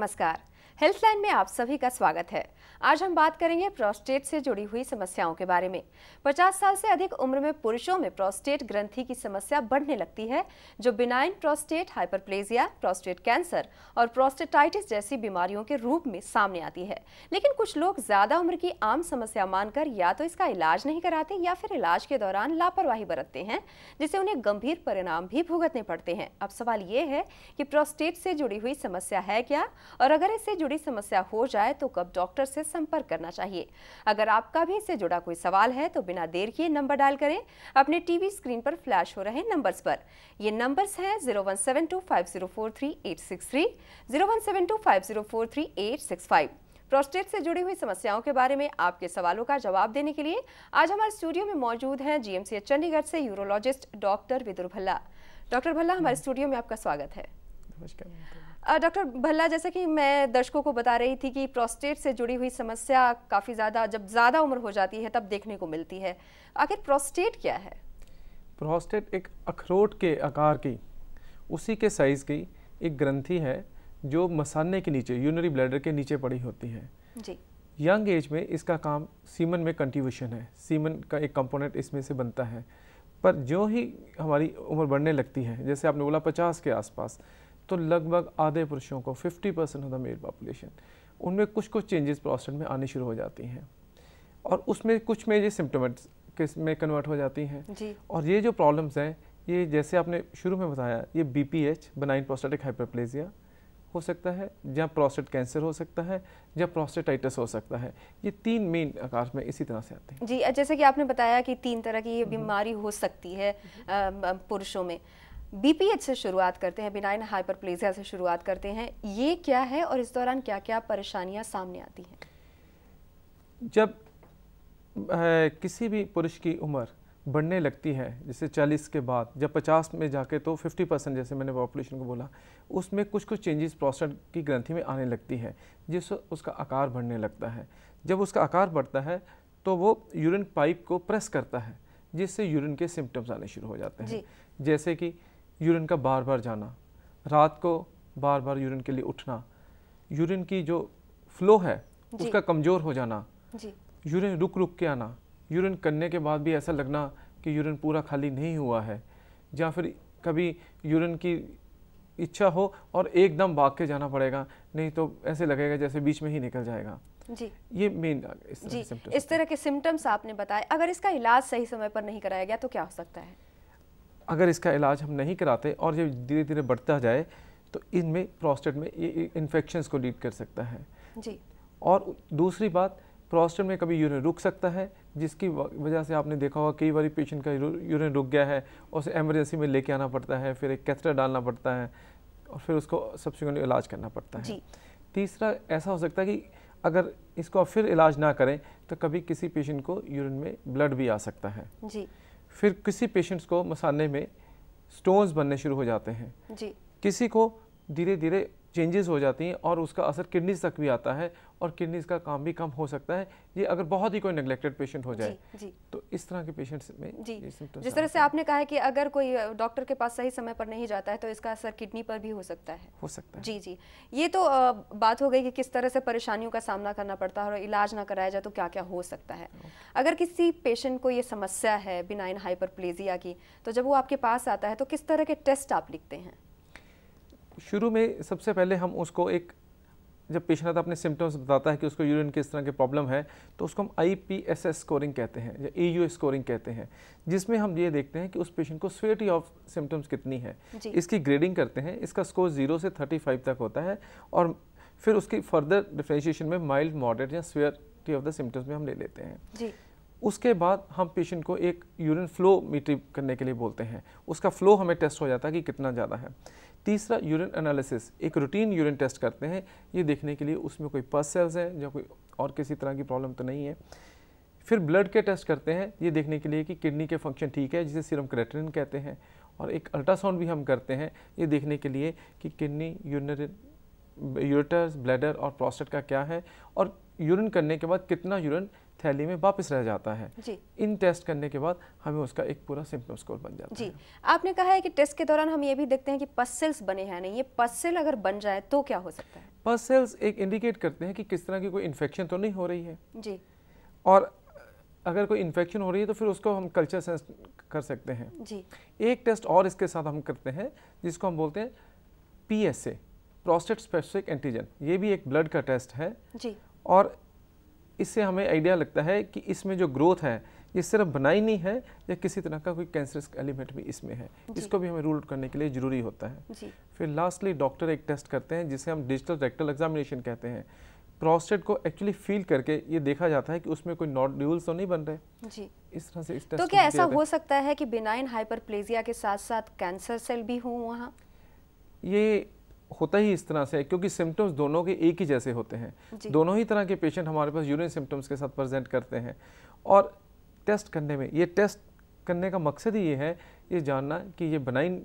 नमस्कार। हेल्थलाइन में आप सभी का स्वागत है। आज हम बात करेंगे प्रोस्टेट से जुड़ी हुई समस्याओं के बारे में। 50 साल से अधिक उम्र में पुरुषों में प्रोस्टेट ग्रंथि की समस्या बढ़ने लगती है, जो benign prostate hyperplasia, prostate cancer और प्रोस्टेटाइटिस जैसी बीमारियों के रूप में सामने आती है। लेकिन कुछ लोग ज्यादा उम्र की आम समस्या मानकर या तो इसका इलाज नहीं कराते या फिर इलाज के दौरान लापरवाही बरतते हैं, जिससे उन्हें गंभीर परिणाम भी भुगतने पड़ते हैं। अब सवाल ये है कि प्रोस्टेट से जुड़ी हुई समस्या है क्या, और अगर इससे जुड़ी समस्या हो जाए तो कब डॉक्टर से संपर्क करना चाहिए। अगर आपका भी इससे जुड़ा कोई सवाल है तो बिना देर किए नंबर डायल करें अपने टीवी स्क्रीन पर फ्लैश हो रहे नंबर्स पर। ये नंबर्स हैं 01725043-863, 01725043-865। प्रोस्टेट से जुड़ी हुई समस्याओं के बारे में आपके सवालों का जवाब देने के लिए आज हमारे स्टूडियो में मौजूद हैं जीएमसीएच चंडीगढ़ से urologist doctor Vidur Bhalla. Doctor Bhalla, हमारे स्टूडियो में आपका स्वागत है। डॉक्टर भल्ला, जैसे कि मैं दर्शकों को बता रही थी कि प्रोस्टेट से जुड़ी हुई समस्या काफ़ी ज़्यादा जब ज़्यादा उम्र हो जाती है तब देखने को मिलती है। आखिर प्रोस्टेट क्या है? प्रोस्टेट एक अखरोट के आकार की, उसी के साइज़ की एक ग्रंथि है जो मसाने के नीचे, यूरिनरी ब्लैडर के नीचे पड़ी होती है। जी। यंग एज में इसका काम सीमन में कंट्रीब्यूशन है, सीमन का एक कंपोनेंट इसमें से बनता है। पर जो ही हमारी उम्र बढ़ने लगती है, जैसे आपने बोला 50 के आसपास, तो लगभग आधे पुरुषों को 50% ऑफ द मेल पॉपुलेशन, उनमें कुछ चेंजेस प्रोस्टेट में आनी शुरू हो जाती हैं और उसमें कुछ में ये सिम्टोमेटिक में कन्वर्ट हो जाती हैं जी। और ये जो प्रॉब्लम्स हैं, ये जैसे आपने शुरू में बताया, ये BPH बेनाइन प्रोस्टेटिक हाइपरप्लेजिया हो सकता है, जहाँ प्रोस्टेट कैंसर हो सकता है, जहाँ प्रोस्टेटाइटिस हो सकता है। ये तीन मेन आकार में इसी तरह से आते हैं। जी, जैसे कि आपने बताया कि 3 तरह की ये बीमारी हो सकती है पुरुषों में। BPH से शुरुआत करते हैं, बिनाइन हाइपरप्लेजिया से शुरुआत करते हैं। ये क्या है और इस दौरान क्या क्या परेशानियां सामने आती हैं? जब किसी भी पुरुष की उम्र बढ़ने लगती है, जैसे 40 के बाद, जब 50 में जाके तो 50% जैसे मैंने पॉपुलेशन को बोला, उसमें कुछ चेंजेस प्रोस्टेट की ग्रंथि में आने लगती है, जिससे उसका आकार बढ़ने लगता है। जब उसका आकार बढ़ता है तो वो यूरिन पाइप को प्रेस करता है, जिससे यूरिन के सिम्टम्स आने शुरू हो जाते हैं, जैसे कि यूरिन का बार बार जाना, रात को बार बार यूरिन के लिए उठना, यूरिन की जो फ्लो है उसका कमज़ोर हो जाना, यूरिन रुक रुक के आना, यूरिन करने के बाद भी ऐसा लगना कि यूरिन पूरा खाली नहीं हुआ है, या फिर कभी यूरिन की इच्छा हो और एकदम भाग के जाना पड़ेगा, नहीं तो ऐसे लगेगा जैसे बीच में ही निकल जाएगा। जी, ये मेन इस तरह के सिम्टम्स आपने बताए। अगर इसका इलाज सही समय पर नहीं कराया गया तो क्या हो सकता है? अगर इसका इलाज हम नहीं कराते और ये धीरे धीरे बढ़ता जाए तो इनमें प्रोस्टेट में ये इन्फेक्शंस को लीड कर सकता है। जी। और दूसरी बात, प्रोस्टेट में कभी यूरिन रुक सकता है, जिसकी वजह से आपने देखा होगा कई बार पेशेंट का यूरिन रुक गया है, उसे एमरजेंसी में लेके आना पड़ता है, फिर एक कैथेटर डालना पड़ता है और फिर उसको सब्सिक्वेंटली इलाज करना पड़ता है। तीसरा, ऐसा हो सकता है कि अगर इसको फिर इलाज ना करें तो कभी किसी पेशेंट को यूरिन में ब्लड भी आ सकता है। जी। फिर किसी पेशेंट्स को मसाने में स्टोन्स बनने शुरू हो जाते हैं। जी। किसी को धीरे धीरे चेंजेस हो जाती हैं और उसका असर किडनीज तक भी आता है और किडनीज का काम भी कम हो सकता है, ये अगर बहुत ही कोई नेग्लेक्टेड पेशेंट हो जाए। जी। तो इस तरह के पेशेंट्स में जिस तरह से आपने कहा है कि अगर कोई डॉक्टर के पास सही समय पर नहीं जाता है तो इसका असर किडनी पर भी हो सकता है। जी जी, ये तो बात हो गई कि किस तरह से परेशानियों का सामना करना पड़ता है और इलाज ना कराया जाए तो क्या क्या हो सकता है। अगर किसी पेशेंट को ये समस्या है बिनाइन हाइपरप्लेजिया की, तो जब वो आपके पास आता है तो किस तरह के टेस्ट आप लिखते हैं? शुरू में सबसे पहले हम उसको जब पेशेंट आता है अपने सिम्टम्स बताता है कि उसको यूरिन किस तरह की प्रॉब्लम है, तो उसको हम IPSS स्कोरिंग कहते हैं या AUA स्कोरिंग कहते हैं, जिसमें हम ये देखते हैं कि उस पेशेंट को सीवियरिटी ऑफ सिम्टम्स कितनी है, इसकी ग्रेडिंग करते हैं। इसका स्कोर 0 से 35 तक होता है और फिर उसकी फर्दर डिफरेंशिएशन में माइल्ड, मॉडरेट या सीवियरिटी ऑफ द सिम्टम्स में हम ले लेते हैं। जी। उसके बाद हम पेशेंट को एक यूरिन फ्लो मीटर करने के लिए बोलते हैं, उसका फ्लो हमें टेस्ट हो जाता है कि कितना ज़्यादा है। तीसरा, यूरिन एनालिसिस, एक रूटीन यूरिन टेस्ट करते हैं, ये देखने के लिए उसमें कोई पस सेल्स हैं या कोई और किसी तरह की प्रॉब्लम तो नहीं है। फिर ब्लड के टेस्ट करते हैं, ये देखने के लिए कि किडनी के फंक्शन ठीक है, जिसे सीरम क्रिएटिनिन कहते हैं। और एक अल्ट्रासाउंड भी हम करते हैं, ये देखने के लिए कि किडनी यूरिनरी यूरेटर्स, ब्लैडर और प्रोस्टेट का क्या है, और यूरिन करने के बाद कितना यूरिन थैली में वापस रह जाता है। जी। इन टेस्ट करने के बाद हमें उसका एक पूरा सिम्पटम स्कोर बन जाता जी। है। आपने कहा है कि टेस्ट के दौरान हम ये भी देखते हैं कि पसल्स बने हैं नहीं, ये पसल अगर बन जाए तो क्या हो सकता है? पस सेल्स एक इंडिकेट करते हैं कि किस तरह की कोई इन्फेक्शन तो नहीं हो रही है। जी। और अगर कोई इन्फेक्शन हो रही है तो फिर उसको हम कल्चर सेंस कर सकते हैं। जी। एक टेस्ट और इसके साथ हम करते हैं जिसको हम बोलते हैं PSA, प्रोस्टेट स्पेसिफिक एंटीजन। ये भी एक ब्लड का टेस्ट है। जी। और इससे हमें आइडिया लगता है कि इसमें जो ग्रोथ है ये सिर्फ बनाई नहीं है या किसी तरह का कोई कैंसरस एलिमेंट भी इसमें है। इसको भी हमें रूल आउट करने के लिए ज़रूरी होता है। जी। फिर लास्टली डॉक्टर एक टेस्ट करते हैं जिसे हम डिजिटल रेक्टल एग्जामिनेशन कहते हैं। प्रोस्टेट को एक्चुअली फील करके ये देखा जाता है कि उसमें कोई नोड्यूल्स तो नहीं बन रहे। जी। इस तरह से इस टेस्ट तो क्या ऐसा हो सकता है कि बिनाइन हाइपरप्लेजिया के साथ साथ कैंसर सेल भी हों वहाँ? ये होता ही इस तरह से है क्योंकि सिम्टम्स दोनों के एक ही जैसे होते हैं। दोनों ही तरह के पेशेंट हमारे पास यूरिन सिम्टम्स के साथ प्रेजेंट करते हैं। और टेस्ट करने में, ये टेस्ट करने का मकसद ही ये है ये जानना कि ये बनाइन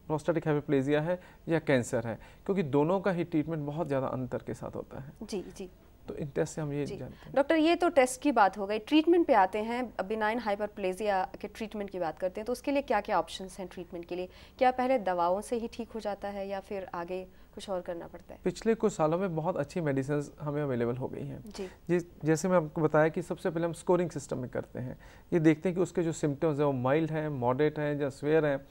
प्रोस्टेटिक हाइपरप्लेजिया है या कैंसर है, क्योंकि दोनों का ही ट्रीटमेंट बहुत ज़्यादा अंतर के साथ होता है। जी। जी। तो इन टेस्ट से हम ये जानते हैं। डॉक्टर, ये तो टेस्ट की बात हो गई, ट्रीटमेंट पे आते हैं। बिनाइन हाइपरप्लेजिया के ट्रीटमेंट की बात करते हैं तो उसके लिए क्या क्या ऑप्शंस हैं ट्रीटमेंट के लिए? क्या पहले दवाओं से ही ठीक हो जाता है या फिर आगे कुछ और करना पड़ता है? पिछले कुछ सालों में बहुत अच्छी मेडिसिन हमें अवेलेबल हो गई हैं। जी। जैसे मैं आपको बताया कि सबसे पहले हम स्कोरिंग सिस्टम में करते हैं। ये देखते हैं कि उसके जो सिम्टम्स हैं वो माइल्ड हैं, मॉडरेट हैं या स्वेयर हैं,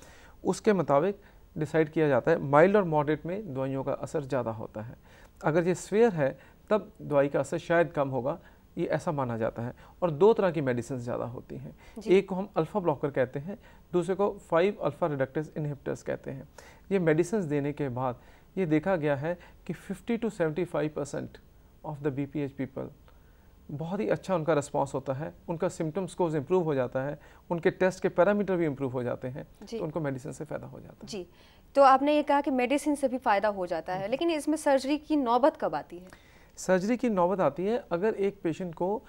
उसके मुताबिक डिसाइड किया जाता है। माइल्ड और मॉडरेट में दवाइयों का असर ज़्यादा होता है। अगर ये स्वेयर है तब दवाई का असर शायद कम होगा, ये ऐसा माना जाता है। और दो तरह की मेडिसिन ज़्यादा होती हैं। एक को हम अल्फ़ा ब्लॉकर कहते हैं, दूसरे को 5 अल्फ़ा रिडक्टेस इनहिबिटर्स कहते हैं। ये मेडिसिन देने के बाद ये देखा गया है कि 50 to 75% of the BPH people बहुत ही अच्छा उनका रिस्पॉन्स होता है, उनका सिम्टम स्कोर्स इंप्रूव हो जाता है, उनके टेस्ट के पैरामीटर भी इंप्रूव हो जाते हैं, तो उनको मेडिसिन से फ़ायदा हो जाता है। जी। तो आपने ये कहा कि मेडिसिन से भी फ़ायदा हो जाता है, लेकिन इसमें सर्जरी की नौबत कब आती है? सर्जरी की नौबत आती है अगर एक पेशेंट को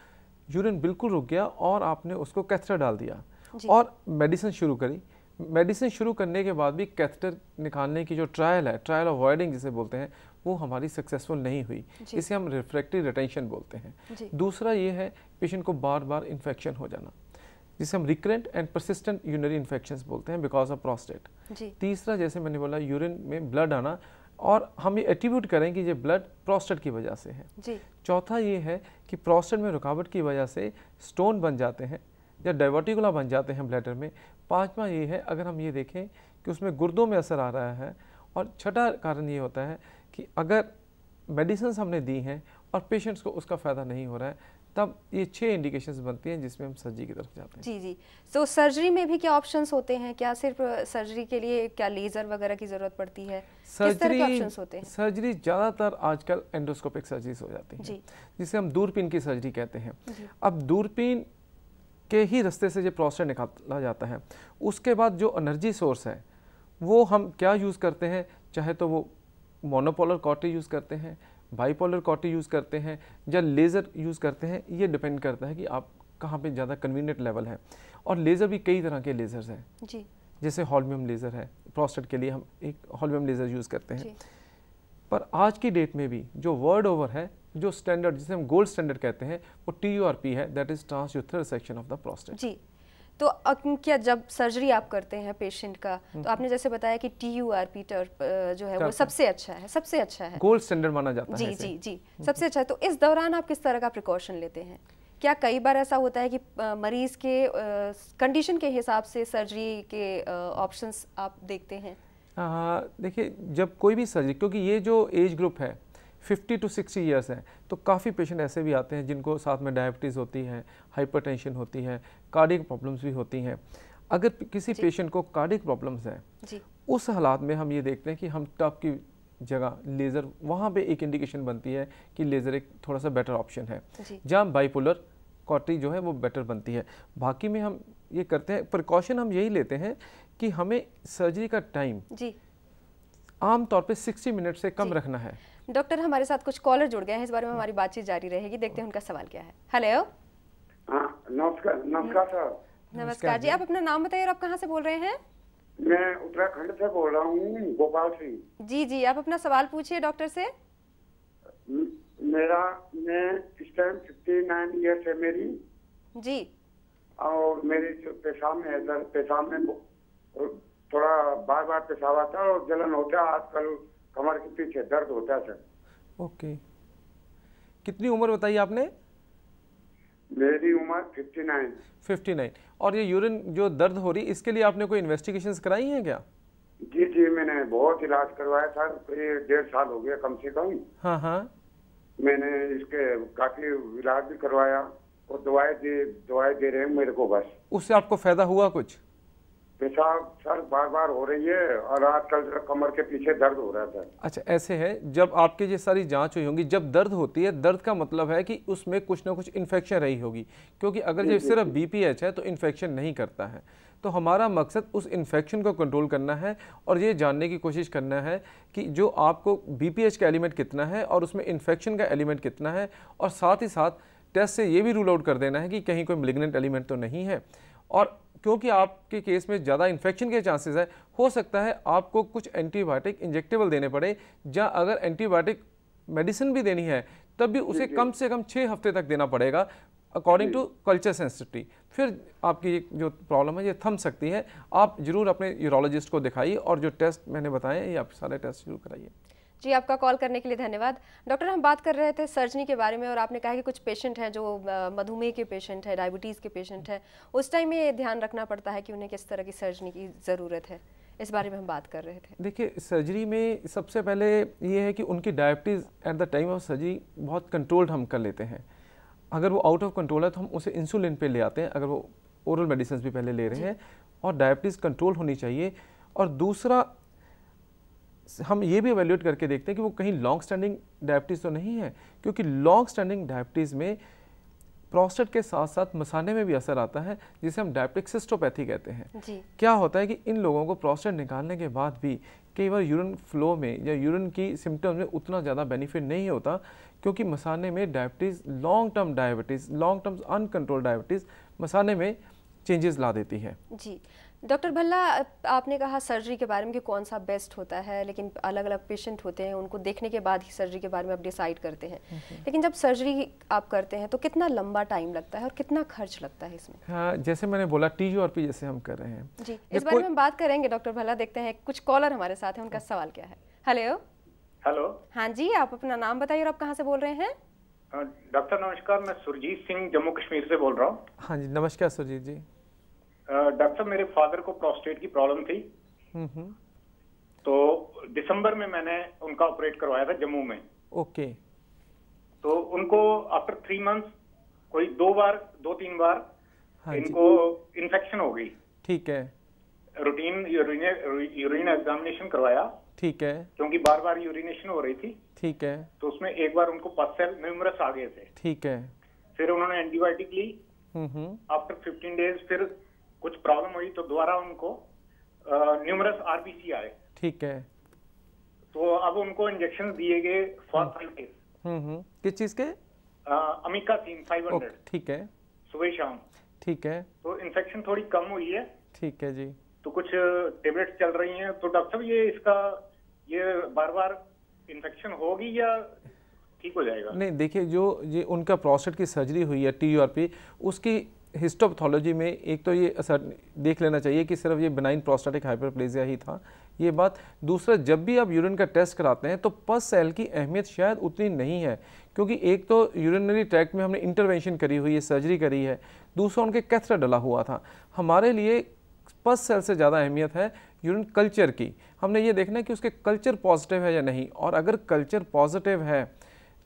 यूरिन बिल्कुल रुक गया और आपने उसको कैथेटर डाल दिया और मेडिसिन शुरू करी। मेडिसिन शुरू करने के बाद भी कैथेटर निकालने की जो ट्रायल है, ट्रायल अवॉइडिंग जिसे बोलते हैं, वो हमारी सक्सेसफुल नहीं हुई। इसे हम रिफ्रैक्टरी रिटेंशन बोलते हैं। दूसरा ये है पेशेंट को बार बार इन्फेक्शन हो जाना, जिसे हम recurrent and persistent urinary infections बोलते हैं बिकॉज ऑफ प्रोस्टेट। तीसरा, जैसे मैंने बोला, यूरिन में ब्लड आना, और हम ये एट्रीब्यूट करें कि ये ब्लड प्रोस्टेट की वजह से है। चौथा ये है कि प्रोस्टेट में रुकावट की वजह से स्टोन बन जाते हैं या डाइवर्टिकुला बन जाते हैं ब्लैडर में। पांचवा ये है अगर हम ये देखें कि उसमें गुर्दों में असर आ रहा है। और छठा कारण ये होता है कि अगर मेडिसिन हमने दी हैं और पेशेंट्स को उसका फ़ायदा नहीं हो रहा है, तब ये 6 इंडिकेशंस बनती हैं जिसमें हम सर्जरी की तरफ जाते हैं। जी जी। तो सर्जरी में भी क्या ऑप्शंस होते हैं? क्या सिर्फ सर्जरी के लिए क्या लेज़र वगैरह की ज़रूरत पड़ती है? किस तरह के ऑप्शंस होते हैं? सर्जरी ज़्यादातर आजकल एंडोस्कोपिक सर्जरीज हो जाती हैं, जिसे हम दूरबीन की सर्जरी कहते हैं। अब दूरबीन के ही रास्ते से जो प्रोस्टेट निकाला जाता है, उसके बाद जो एनर्जी सोर्स है वो हम क्या यूज़ करते हैं, चाहे तो वो मोनोपोलर कॉटी यूज़ करते हैं, बाईपोलर कॉटी यूज़ करते हैं या लेज़र यूज़ करते हैं। ये डिपेंड करता है कि आप कहाँ पे ज़्यादा कन्वीनियंट लेवल है। और लेज़र भी कई तरह के लेज़र्स हैं जी। जैसे हॉल्मियम लेज़र है, प्रोस्टेट के लिए हम एक हॉल्मियम लेज़र यूज़ करते हैं। पर आज की डेट में भी जो वर्ल्ड ओवर है, जो स्टैंडर्ड जिसे हम गोल्ड स्टैंडर्ड कहते हैं, वो TURP है, that is transurethral section of the prostate. जी। तो क्या जब सर्जरी आप करते हैं पेशेंट का, तो आपने जैसे बताया कि TURP जो है वो सबसे अच्छा है, सबसे अच्छा है, गोल्ड स्टैंडर्ड माना जाता है। जी जी जी, सबसे अच्छा है। तो इस दौरान आप किस तरह का प्रिकॉशन लेते हैं? क्या कई बार ऐसा होता है कि मरीज के कंडीशन के हिसाब से सर्जरी के ऑप्शंस आप देखते हैं? देखिए, जब कोई भी सर्जरी, क्योंकि ये जो एज ग्रुप है 50 to 60 ईयर्स है, तो काफ़ी पेशेंट ऐसे भी आते हैं जिनको साथ में डायबिटीज़ होती है, हाइपरटेंशन होती है, कार्डियक प्रॉब्लम्स भी होती हैं। अगर किसी पेशेंट को कार्डियक प्रॉब्लम्स है, उस हालात में हम ये देखते हैं कि हम टॉप की जगह लेज़र, वहाँ पे एक इंडिकेशन बनती है कि लेज़र एक थोड़ा सा बेटर ऑप्शन है, जहाँ बाईपोलर कॉटी जो है वो बेटर बनती है। बाकी में हम ये करते हैं, प्रिकॉशन हम यही लेते हैं कि हमें सर्जरी का टाइम आमतौर पे 60 मिनट से कम रखना है। डॉक्टर, हमारे साथ कुछ कॉलर जुड़ गए हैं, इस बारे में हमारी बातचीत जारी रहेगी, देखते हैं उनका सवाल क्या है। हेलो। नमस्कार। नमस्कार सर। नमस्कार जी, आप अपना नाम बताइए और आप कहाँ से बोल रहे हैं? मैं उत्तराखंड से बोल रहा हूँ, गोपाल सिंह। जी जी, आप अपना सवाल पूछिए डॉक्टर से। मैं इस टाइम 59 ईयर्स है मेरी। जी। और मेरे जो पेशाब में है दर्द, पेशाब में थोड़ा बार बार पेशाब आता है और जलन होता है। आजकल कमर के पीछे दर्द होता है सर। ओके, कितनी उम्र बताई आपने? मेरी उम्र 59। 59। और ये यूरिन जो दर्द हो रही, इसके लिए आपने कोई इन्वेस्टिगेशंस कराई हैं क्या? जी जी, मैंने बहुत इलाज करवाया सर, ये 1.5 साल हो गया कम से कम। हाँ हाँ। मैंने इसके काफी इलाज भी करवाया और दवाई दे रहे हैं मेरे को बस। उससे आपको फायदा हुआ कुछ? पेशाब सर बार बार हो रही है और आजकल कमर के पीछे दर्द हो रहा था। अच्छा, ऐसे है, जब आपकी ये सारी जांच हुई होंगी, जब दर्द होती है, दर्द का मतलब है कि उसमें कुछ ना कुछ इन्फेक्शन रही होगी, क्योंकि अगर ये सिर्फ बीपीएच है तो इन्फेक्शन नहीं करता है। तो हमारा मकसद उस इन्फेक्शन को कंट्रोल करना है और ये जानने की कोशिश करना है कि जो आपको बीपीएच का एलिमेंट कितना है और उसमें इन्फेक्शन का एलिमेंट कितना है, और साथ ही साथ टेस्ट से ये भी रूल आउट कर देना है कि कहीं कोई मैलिग्नेंट एलिमेंट तो नहीं है। और क्योंकि आपके केस में ज़्यादा इन्फेक्शन के चांसेस है, हो सकता है आपको कुछ एंटीबायोटिक इंजेक्टेबल देने पड़े, या अगर एंटीबायोटिक मेडिसिन भी देनी है तब भी उसे कम से कम 6 हफ्ते तक देना पड़ेगा अकॉर्डिंग टू कल्चर सेंसिटिविटी। फिर आपकी जो प्रॉब्लम है ये थम सकती है। आप जरूर अपने यूरोलॉजिस्ट को दिखाइए और जो टेस्ट मैंने बताए हैं ये आप सारे टेस्ट शुरू कराइए। जी, आपका कॉल करने के लिए धन्यवाद। डॉक्टर, हम बात कर रहे थे सर्जरी के बारे में और आपने कहा कि कुछ पेशेंट हैं जो मधुमेह के पेशेंट हैं, डायबिटीज़ के पेशेंट हैं, उस टाइम में ध्यान रखना पड़ता है कि उन्हें किस तरह की सर्जरी की ज़रूरत है। इस बारे में हम बात कर रहे थे। देखिए, सर्जरी में सबसे पहले ये है कि उनकी diabetes at the time of surgery बहुत कंट्रोल्ड हम कर लेते हैं। अगर वो आउट ऑफ कंट्रोल है तो हम उसे इंसुलिन पे ले आते हैं, अगर वो ओरल मेडिसिन भी पहले ले रहे हैं, और डायबिटीज़ कंट्रोल होनी चाहिए। और दूसरा, हम ये भी एवेल्यूएट करके देखते हैं कि वो कहीं लॉन्ग स्टैंडिंग डायबिटीज़ तो नहीं है, क्योंकि लॉन्ग स्टैंडिंग डायबिटीज़ में प्रोस्टेट के साथ साथ मसाने में भी असर आता है, जिसे हम डायबिटिक सिस्टोपैथी कहते हैं। जी। क्या होता है कि इन लोगों को प्रोस्टेट निकालने के बाद भी कई बार यूरिन फ्लो में या यूरिन की सिम्टम्स में उतना ज़्यादा बेनिफिट नहीं होता, क्योंकि मसाने में diabetes, long term diabetes, long term uncontrolled diabetes मसाने में चेंजेस ला देती है। जी डॉक्टर भल्ला, आपने कहा सर्जरी के बारे में कि कौन सा बेस्ट होता है, लेकिन अलग अलग पेशेंट होते हैं, उनको देखने के बाद ही सर्जरी के बारे में आप डिसाइड करते हैं। लेकिन जब सर्जरी आप करते हैं तो कितना लंबा टाइम लगता है और कितना खर्च लगता है इसमें? हाँ, जैसे मैंने बोला TURP जैसे हम कर रहे हैं जी, इस बारे में हम बात करेंगे डॉक्टर भल्ला। देखते हैं कुछ कॉलर हमारे साथ हैं, उनका सवाल क्या है। हेलो। हेलो। हाँ जी, आप अपना नाम बताइए और आप कहाँ से बोल रहे हैं? डॉक्टर नमस्कार, मैं सुरजीत सिंह जम्मू कश्मीर से बोल रहा हूँ। हाँ जी, नमस्कार सुरजीत जी। डॉक्टर, मेरे फादर को प्रोस्टेट की प्रॉब्लम थी, तो दिसंबर में मैंने उनका ऑपरेट करवाया था जम्मू में। ओके। तो उनको आफ्टर 3 मंथ्स कोई 2-3 बार हाँ इनको इन्फेक्शन हो गई। ठीक है। रूटीन यूरिन एग्जामिनेशन करवाया। ठीक है। क्योंकि बार बार यूरिनेशन हो रही थी। ठीक है। तो उसमें एक बार उनको पस सेल न्यूमरस आ गए थे। ठीक है। फिर उन्होंने एंटीबायोटिक ली। आफ्टर 15 डेज फिर कुछ प्रॉब्लम हुई तो दोबारा उनको न्यूमरस RBC आए। ठीक है। तो अब उनको इंजेक्शन दिए गए फॉर 5 डेज। किस चीज के? अमीकासिन 500। ठीक है। सुबह शाम। ठीक है। तो इन्फेक्शन थोड़ी कम हुई है। ठीक है जी। तो कुछ टेबलेट्स चल रही हैं। तो डॉक्टर साहब, ये बार बार इन्फेक्शन होगी या ठीक हो जाएगा? नहीं, देखिए, जो ये उनका प्रोस्टेट की सर्जरी हुई है TURP, उसकी हिस्टोपैथोलॉजी में एक तो ये असर देख लेना चाहिए कि सिर्फ ये बिनाइन प्रोस्टेटिक हाइपरप्लेजिया ही था, ये बात। दूसरा, जब भी आप यूरिन का टेस्ट कराते हैं तो पस सेल की अहमियत शायद उतनी नहीं है, क्योंकि एक तो यूरिनरी ट्रैक्ट में हमने इंटरवेंशन करी हुई है, सर्जरी करी है, दूसरा उनके कैथेटर डला हुआ था। हमारे लिए पस सेल से ज़्यादा अहमियत है यूरिन कल्चर की। हमने ये देखना है कि उसके कल्चर पॉजिटिव है या नहीं, और अगर कल्चर पॉजिटिव है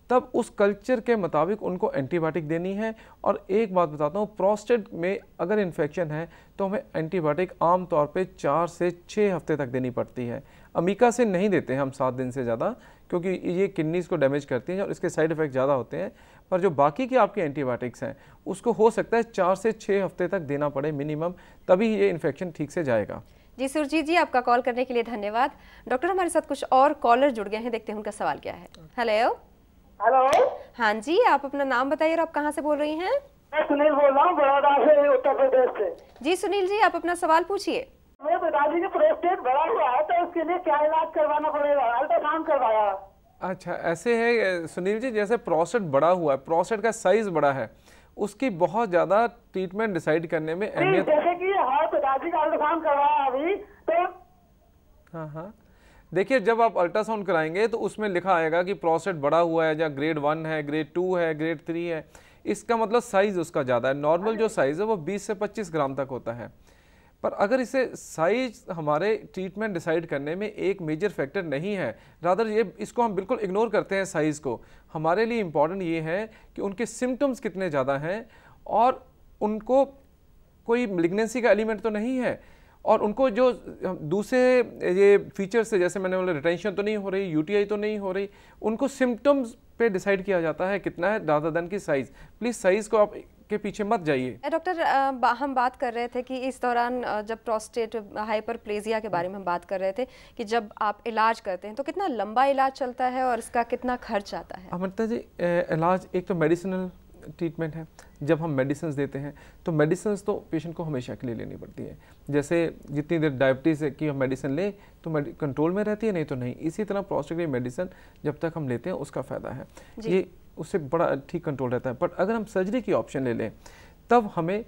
तब उस कल्चर के मुताबिक उनको एंटीबायोटिक देनी है। और एक बात बताता हूँ, प्रोस्टेट में अगर इन्फेक्शन है तो हमें एंटीबायोटिक आम तौर पे 4 से 6 हफ्ते तक देनी पड़ती है। अमीकासिन नहीं देते हैं हम 7 दिन से ज़्यादा, क्योंकि ये किडनीज़ को डैमेज करती हैं और इसके साइड इफ़ेक्ट ज़्यादा होते हैं। पर जो बाकी के आपके एंटीबायोटिक्स हैं उसको हो सकता है 4 से 6 हफ्ते तक देना पड़े मिनिमम, तभी ये इन्फेक्शन ठीक से जाएगा। जी सुरजीत जी, आपका कॉल करने के लिए धन्यवाद। डॉक्टर, हमारे साथ कुछ और कॉलर जुड़ गए हैं, देखते हैं उनका सवाल क्या है। हेलो। हेलो। हाँ जी, आप अपना नाम बताइए और आप कहाँ से बोल रही हैं? मैं सुनील बोल रहा हूँ, बड़ौदा से, उत्तर प्रदेश से। जी सुनील जी, आप अपना सवाल पूछिए। मेरे पिताजी के प्रोस्टेट बड़ा हुआ है तो उसके लिए क्या इलाज करवाना पड़ेगा? अल्ट्रासाउंड करवाया। अच्छा, ऐसे है सुनील जी, जैसे प्रोस्टेट बड़ा हुआ है, प्रोस्टेट का साइज बड़ा है, उसकी बहुत ज़्यादा ट्रीटमेंट डिसाइड करने में अहमियत। जैसे कि हमारे पिताजी का अल्ट्रासाउंड करवाया अभी तो। हाँ हाँ, देखिए जब आप अल्ट्रासाउंड कराएंगे तो उसमें लिखा आएगा कि प्रोस्टेट बड़ा हुआ है, या ग्रेड 1 है, ग्रेड 2 है, ग्रेड 3 है। इसका मतलब साइज़ उसका ज़्यादा है। नॉर्मल जो साइज़ है वो 20 से 25 ग्राम तक होता है। पर अगर इसे साइज हमारे ट्रीटमेंट डिसाइड करने में एक मेजर फैक्टर नहीं है, रादर ये इसको हम बिल्कुल इग्नोर करते हैं साइज़ को। हमारे लिए इम्पॉर्टेंट ये है कि उनके सिम्टम्स कितने ज़्यादा हैं और उनको कोई मैलिग्नेंसी का एलिमेंट तो नहीं है, और उनको जो दूसरे ये फीचर्स से, जैसे मैंने बोला रिटेंशन तो नहीं हो रही, यूटीआई तो नहीं हो रही, उनको सिम्टम्स पे डिसाइड किया जाता है कितना है, रादर देन की साइज़। प्लीज़ साइज़ को आप के पीछे मत जाइए। डॉक्टर हम बात कर रहे थे कि इस दौरान जब प्रोस्टेट हाइपरप्लेजिया के बारे में हम बात कर रहे थे कि जब आप इलाज करते हैं तो कितना लंबा इलाज चलता है और इसका कितना खर्च आता है? अमृता जी, इलाज एक तो मेडिसिनल ट्रीटमेंट है। जब हम मेडिसिन देते हैं तो मेडिसिन तो पेशेंट को हमेशा के लिए लेनी पड़ती है। जैसे जितनी देर डायबिटीज़ की हम मेडिसिन लें तो कंट्रोल में रहती है, नहीं तो नहीं। इसी तरह प्रोस्टेट की मेडिसिन जब तक हम लेते हैं उसका फ़ायदा है, ये उससे बड़ा ठीक कंट्रोल रहता है। बट अगर हम सर्जरी की ऑप्शन ले लें तब हमें,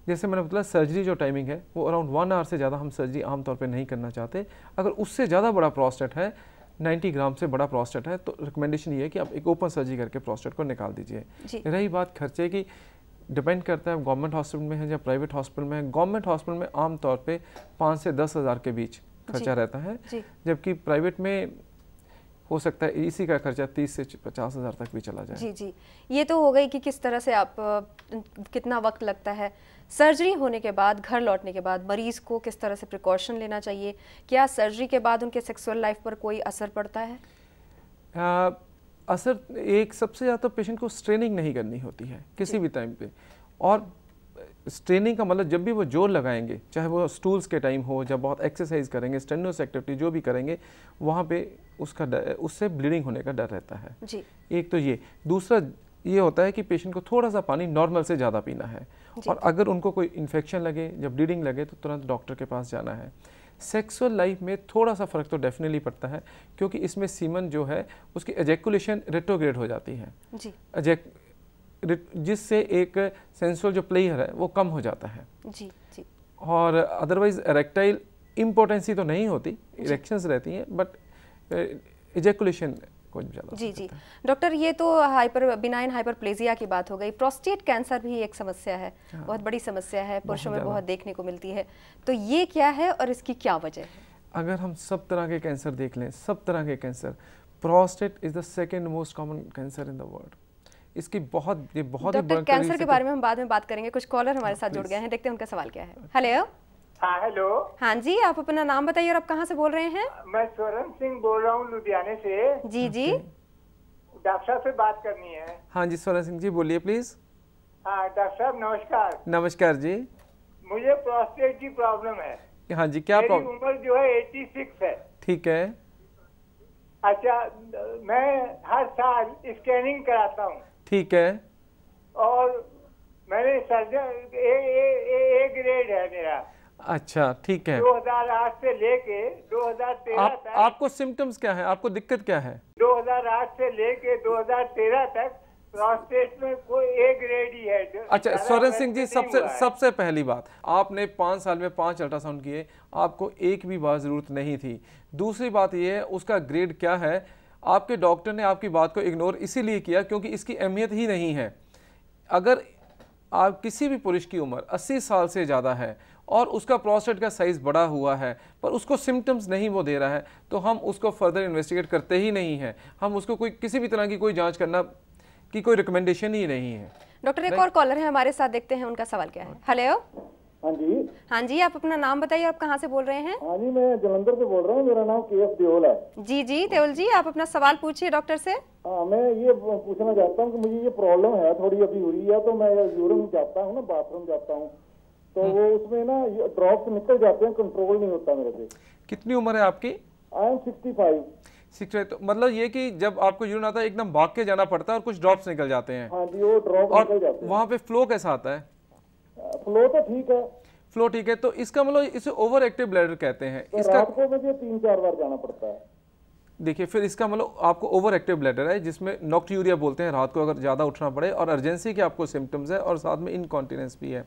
जैसे मैंने बताया, सर्जरी जो टाइमिंग है वो अराउंड 1 आवर से ज़्यादा हम सर्जरी आमतौर पे नहीं करना चाहते। अगर उससे ज़्यादा बड़ा प्रोस्टेट है, 90 ग्राम से बड़ा प्रोस्टेट है, तो रिकमेंडेशन ये है कि आप एक ओपन सर्जरी करके प्रोस्टेट को निकाल दीजिए। रही बात खर्चे की, डिपेंड करता है गवर्नमेंट हॉस्पिटल में है या प्राइवेट हॉस्पिटल में है। गवर्नमेंट हॉस्पिटल में आमतौर पे 5 से 10 हज़ार के बीच खर्चा रहता है, जबकि प्राइवेट में हो सकता है इसी का खर्चा 30 से 50 हज़ार तक भी चला जाए। जी जी, ये तो हो गई कि किस तरह से आप कितना वक्त लगता है। सर्जरी होने के बाद, घर लौटने के बाद मरीज को किस तरह से प्रिकॉशन लेना चाहिए? क्या सर्जरी के बाद उनके सेक्सुअल लाइफ पर कोई असर पड़ता है? असर एक सबसे ज़्यादा पेशेंट को स्ट्रेनिंग नहीं करनी होती है किसी भी टाइम पे। और स्ट्रेनिंग का मतलब जब भी वो जोर लगाएंगे, चाहे वो स्टूल्स के टाइम हो, जब बहुत एक्सरसाइज करेंगे, स्टेनोस एक्टिविटी जो भी करेंगे, वहाँ पे उसका उससे ब्लीडिंग होने का डर रहता है जी। एक तो ये, दूसरा ये होता है कि पेशेंट को थोड़ा सा पानी नॉर्मल से ज़्यादा पीना है, और अगर उनको कोई इन्फेक्शन लगे, जब ब्लीडिंग लगे, तो तुरंत डॉक्टर के पास जाना है। सेक्सुअल लाइफ में थोड़ा सा फ़र्क तो डेफिनेटली पड़ता है, क्योंकि इसमें सीमन जो है उसकी एजैकुलेशन रेट्रोग्रेड हो जाती है जी। जिससे एक सेंसुअल जो प्लेयर है वो कम हो जाता है जी जी। और अदरवाइज इरेक्टाइल इम्पोर्टेंसी तो नहीं होती, इरेक्शंस रहती हैं, बट एजैकुलेशन को ज़्यादा जी जी। डॉक्टर, ये तो बिनाइन हाइपरप्लेजिया की बात हो गई। प्रोस्टेट कैंसर भी एक समस्या है, बहुत बड़ी समस्या है, पुरुषों में बहुत देखने को मिलती है। तो ये क्या है और इसकी क्या वजह है? अगर हम सब तरह के कैंसर देख लें, सब तरह के cancer, prostate is the second most common cancer in the world. इसकी बहुत ही डॉक्टर, कैंसर के बारे में हम बाद में बात करेंगे। कुछ कॉलर हमारे साथ जुड़ गए हैं, देखते हैं उनका सवाल क्या है। हेलो। हाँ हेलो। हाँ जी, आप अपना नाम बताइए और आप कहाँ से बोल रहे हैं? मैं स्वर्ण सिंह बोल रहा हूँ लुधियाने से। जी जी। डॉक्टर साहब से बात करनी है। हाँ जी स्वर्ण सिंह जी, बोलिए प्लीज। हाँ डॉक्टर साहब नमस्कार। नमस्कार जी। मुझे प्रोस्टेट की प्रॉब्लम है। हाँ जी, क्या प्रॉब्लम? मेरी उम्र जो है 86 है। ठीक है। अच्छा, मैं हर साल स्कैनिंग कराता हूँ। ठीक है। और मैंने सर्जन ए ग्रेड है मेरा। अच्छा ठीक है। 2008 से लेके 2013 तक। आपको सिम्टम्स क्या है, आपको दिक्कत क्या है? 2008 से लेके 2013 तक प्रोस्टेट में कोई ए ग्रेड ही है। अच्छा स्वर्ण सिंह जी, सबसे पहली बात, आपने 5 साल में 5 अल्ट्रासाउंड किए, आपको एक भी बार जरूरत नहीं थी। दूसरी बात यह है उसका ग्रेड क्या है, आपके डॉक्टर ने आपकी बात को इग्नोर इसीलिए किया क्योंकि इसकी अहमियत ही नहीं है। अगर आप किसी भी पुरुष की उम्र 80 साल से ज़्यादा है और उसका प्रोस्टेट का साइज़ बड़ा हुआ है पर उसको सिम्टम्स नहीं वो दे रहा है, तो हम उसको फर्दर इन्वेस्टिगेट करते ही नहीं हैं। हम उसको कोई किसी भी तरह की कोई जांच करना की कोई रिकमेंडेशन ही नहीं है। डॉक्टर, एक और कॉलर है हमारे साथ, देखते हैं उनका सवाल क्या है। हेलो। हाँ जी। हाँ जी, आप अपना नाम बताइए, आप कहाँ से बोल रहे हैं? हाँ जी, मैं जलंधर से बोल रहा हूँ, मेरा नाम KF देओल है। जी जी देओल जी, आप अपना सवाल पूछिए डॉक्टर से। हाँ, मैं ये पूछना चाहता हूँ कि मुझे ये प्रॉब्लम है, थोड़ी अभी हुई है, तो मैं यूरिन जाता हूँ ना, बाथरूम जाता हूँ, तो वो उसमें ना ड्रॉप्स निकल जाते हैं, कंट्रोल नहीं होता मेरे से। कितनी उम्र है आपकी? I am 65। तो मतलब ये कि जब आपको यूरिन आता है एकदम भाग के जाना पड़ता है और कुछ ड्रॉप्स निकल जाते हैं? हाँ जी, वो ड्रॉप निकल जाते हैं। वहाँ पे फ्लो कैसा आता है? फ्लो तो ठीक है। फ्लो ठीक है, तो इसका मतलब इसे ओवर एक्टिव ब्लैडर कहते हैं। तो इसका रात को मुझे 3-4 बार जाना पड़ता है। देखिए फिर इसका मतलब आपको ओवर एक्टिव ब्लैडर है, जिसमें नॉक्ट्यूरिया बोलते हैं, रात को अगर ज़्यादा उठना पड़े, और अर्जेंसी के आपको सिम्टम्स है, और साथ में इनकॉन्टिनेंस भी है।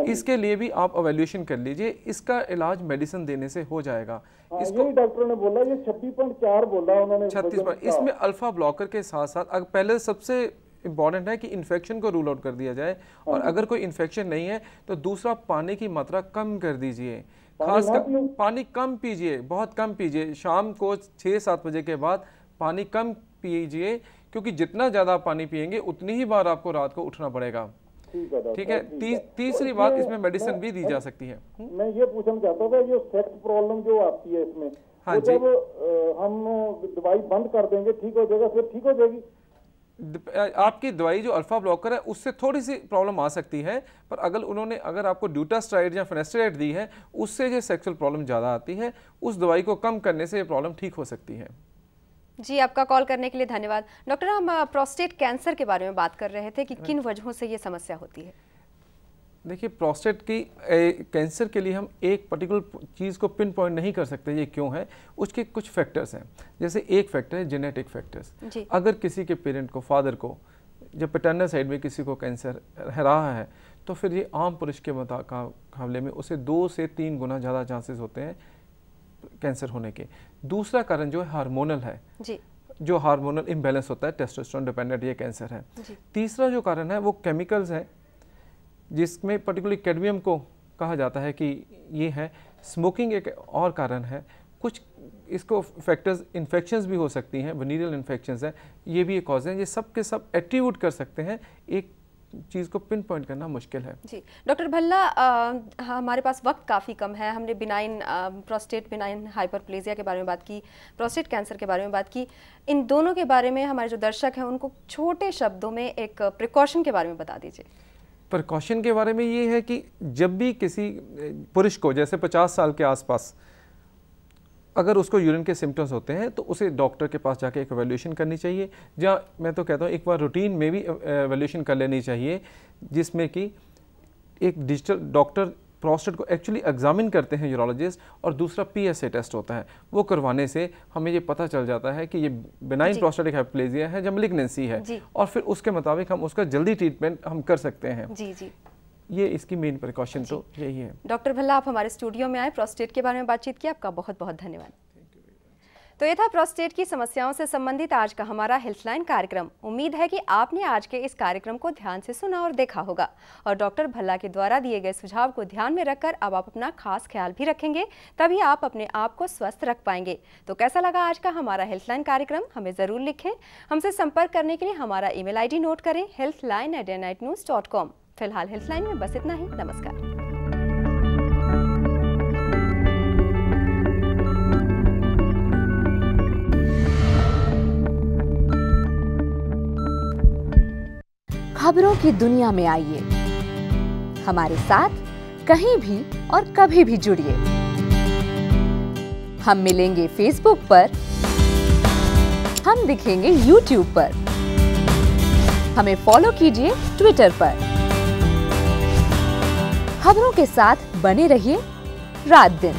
इसके लिए भी आप एवेल्यूएशन कर लीजिए। इसका इलाज मेडिसिन देने से हो जाएगा। इसको डॉक्टर ने बोला ये 36.4 बोला उन्होंने, 36। इसमें अल्फा ब्लॉकर के साथ साथ पहले सबसे इम्पॉर्टेंट है कि इन्फेक्शन को रूल आउट कर दिया जाए, और अगर कोई इन्फेक्शन नहीं है तो दूसरा पानी की मात्रा कम कर दीजिए, खासकर पानी कम पीजिए, बहुत कम पीजिए। शाम को 6-7 बजे के बाद पानी कम पीजिए, क्योंकि जितना ज़्यादा पानी पिएंगे उतनी ही बार आपको रात को उठना पड़ेगा। ठीक है। तीसरी बात, इसमें मेडिसिन भी दी जा सकती है। मैं ये पूछना चाहता था, ये सेक्स प्रॉब्लम जो आती है इसमें, हाँ जी, जब हम दवाई बंद कर देंगे ठीक हो जाएगा, फिर ठीक हो जाएगी? आपकी दवाई जो अल्फा ब्लॉकर है उससे थोड़ी सी प्रॉब्लम आ सकती है, पर अगर आपको ड्यूटास्ट्राइड या फिनेस्ट्राइड दी है, उससे जो सेक्सुअल प्रॉब्लम ज़्यादा आती है, उस दवाई को कम करने से ये प्रॉब्लम ठीक हो सकती है। जी, आपका कॉल करने के लिए धन्यवाद। डॉक्टर, हम प्रोस्टेट कैंसर के बारे में बात कर रहे थे कि किन वजहों से ये समस्या होती है। देखिए, प्रोस्टेट की कैंसर के लिए हम एक पर्टिकुलर चीज़ को पिन पॉइंट नहीं कर सकते ये क्यों है। उसके कुछ फैक्टर्स हैं। जैसे एक फैक्टर है जेनेटिक फैक्टर्स। अगर किसी के पेरेंट को, फादर को, जब पैटर्नल साइड में किसी को कैंसर रहा है, तो फिर ये आम पुरुष के मुकाबले में उसे 2 से 3 गुना ज़्यादा चांसेस होते हैं कैंसर होने के। दूसरा कारण जो है हार्मोनल है जी, जो हार्मोनल इम्बैलेंस होता है, टेस्टोस्टेरोन डिपेंडेंट ये कैंसर है। तीसरा जो कारण है वो केमिकल्स हैं, जिसमें पर्टिकुलरली कैडमियम को कहा जाता है कि ये है। स्मोकिंग एक और कारण है। कुछ इसको फैक्टर्स, इन्फेक्शंस भी हो सकती हैं, वेनेरियल इन्फेक्शंस हैं, ये भी एक कॉज हैं। ये सब के सब एट्रीब्यूट कर सकते हैं, एक चीज़ को पिन पॉइंट करना मुश्किल है। जी डॉक्टर भल्ला, हमारे पास वक्त काफ़ी कम है। हमने प्रोस्टेट बिनाइन हाइपरप्लेजिया के बारे में बात की, प्रोस्टेट कैंसर के बारे में बात की। इन दोनों के बारे में हमारे जो दर्शक हैं उनको छोटे शब्दों में एक प्रिकॉशन के बारे में बता दीजिए। प्रिकॉशन के बारे में ये है कि जब भी किसी पुरुष को, जैसे 50 साल के आसपास, अगर उसको यूरिन के सिम्टम्स होते हैं तो उसे डॉक्टर के पास जाके एक एवेल्यूएशन करनी चाहिए। जहाँ मैं तो कहता हूँ एक बार रूटीन में भी एवेल्यूएशन कर लेनी चाहिए, जिसमें कि एक डिजिटल डॉक्टर प्रोस्टेट को एक्चुअली एग्जामिन करते हैं यूरोलॉजिस्ट, और दूसरा PSA टेस्ट होता है। वो करवाने से हमें ये पता चल जाता है कि ये बिनाइन प्रोस्टेटिक हाइपरप्लेजिया है या मैलिग्नेंसी है, और फिर उसके मुताबिक हम उसका जल्दी ट्रीटमेंट हम कर सकते हैं। जी। ये इसकी मेन प्रिकॉशन तो यही है। डॉक्टर भल्ला, आप हमारे स्टूडियो में आए, प्रोस्टेट के बारे में बातचीत की, आपका बहुत बहुत धन्यवाद। तो ये था प्रोस्टेट की समस्याओं से संबंधित आज का हमारा हेल्थलाइन कार्यक्रम। उम्मीद है कि आपने आज के इस कार्यक्रम को ध्यान से सुना और देखा होगा, और डॉक्टर भल्ला के द्वारा दिए गए सुझाव को ध्यान में रखकर अब आप अपना खास ख्याल भी रखेंगे, तभी आप अपने आप को स्वस्थ रख पाएंगे। तो कैसा लगा आज का हमारा हेल्थलाइन कार्यक्रम, हमें ज़रूर लिखें। हमसे संपर्क करने के लिए हमारा email ID नोट करें, healthline@nightnews.com। फिलहाल हेल्थलाइन में बस इतना ही। नमस्कार। खबरों की दुनिया में आइए, हमारे साथ कहीं भी और कभी भी जुड़िए। हम मिलेंगे फेसबुक पर, हम दिखेंगे यूट्यूब पर, हमें फॉलो कीजिए ट्विटर पर। खबरों के साथ बने रहिए रात दिन।